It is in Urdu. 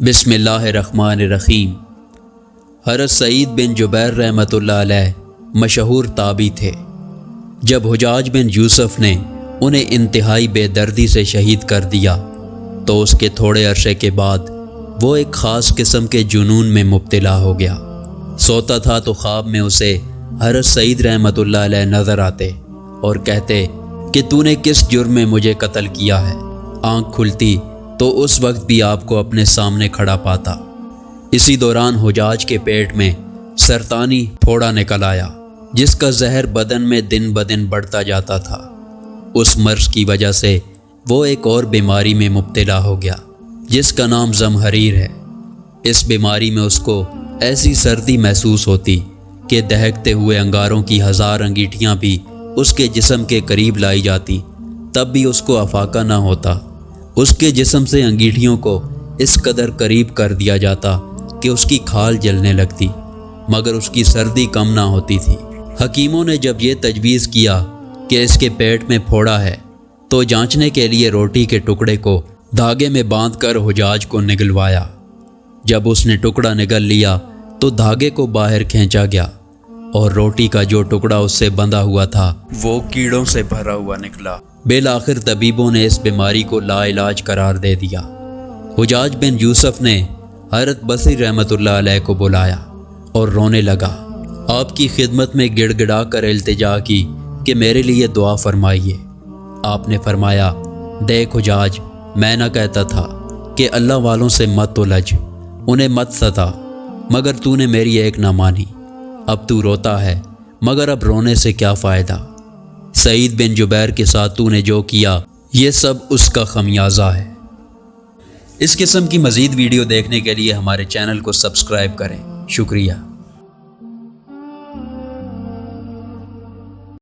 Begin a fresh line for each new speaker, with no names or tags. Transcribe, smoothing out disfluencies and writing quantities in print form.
بسم اللہ الرحمن الرحیم۔ حضرت سعید بن جبیر رحمۃ اللہ علیہ مشہور تابعی تھے۔ جب حجاج بن یوسف نے انہیں انتہائی بے دردی سے شہید کر دیا تو اس کے تھوڑے عرصے کے بعد وہ ایک خاص قسم کے جنون میں مبتلا ہو گیا۔ سوتا تھا تو خواب میں اسے حضرت سعید رحمۃ اللہ علیہ نظر آتے اور کہتے کہ تو نے کس جرم میں مجھے قتل کیا ہے۔ آنکھ کھلتی تو اس وقت بھی آپ کو اپنے سامنے کھڑا پاتا۔ اسی دوران حجاج کے پیٹ میں سرطانی پھوڑا نکل آیا جس کا زہر بدن میں دن بدن بڑھتا جاتا تھا۔ اس مرض کی وجہ سے وہ ایک اور بیماری میں مبتلا ہو گیا جس کا نام زمہریر ہے۔ اس بیماری میں اس کو ایسی سردی محسوس ہوتی کہ دہکتے ہوئے انگاروں کی 1000 انگیٹھیاں بھی اس کے جسم کے قریب لائی جاتی تب بھی اس کو افاقہ نہ ہوتا۔ اس کے جسم سے انگیٹھیوں کو اس قدر قریب کر دیا جاتا کہ اس کی کھال جلنے لگتی مگر اس کی سردی کم نہ ہوتی تھی۔ حکیموں نے جب یہ تجویز کیا کہ اس کے پیٹ میں پھوڑا ہے تو جانچنے کے لیے روٹی کے ٹکڑے کو دھاگے میں باندھ کر حجاج کو نگلوایا۔ جب اس نے ٹکڑا نگل لیا تو دھاگے کو باہر کھینچا گیا اور روٹی کا جو ٹکڑا اس سے بندھا ہوا تھا وہ کیڑوں سے بھرا ہوا نکلا۔ بالآخر طبیبوں نے اس بیماری کو لا علاج قرار دے دیا۔ حجاج بن یوسف نے حضرت بصیر رحمۃ اللہ علیہ کو بلایا اور رونے لگا۔ آپ کی خدمت میں گڑ گڑا کر التجا کی کہ میرے لیے دعا فرمائیے۔ آپ نے فرمایا، دیکھ حجاج، میں نہ کہتا تھا کہ اللہ والوں سے مت الجھ، انہیں مت ستا، مگر تو نے میری ایک نہ مانی۔ اب تو روتا ہے مگر اب رونے سے کیا فائدہ؟ سعید بن جبیر کے ساتھ تو نے جو کیا یہ سب اس کا خمیازہ ہے۔ اس قسم کی مزید ویڈیو دیکھنے کے لیے ہمارے چینل کو سبسکرائب کریں۔ شکریہ۔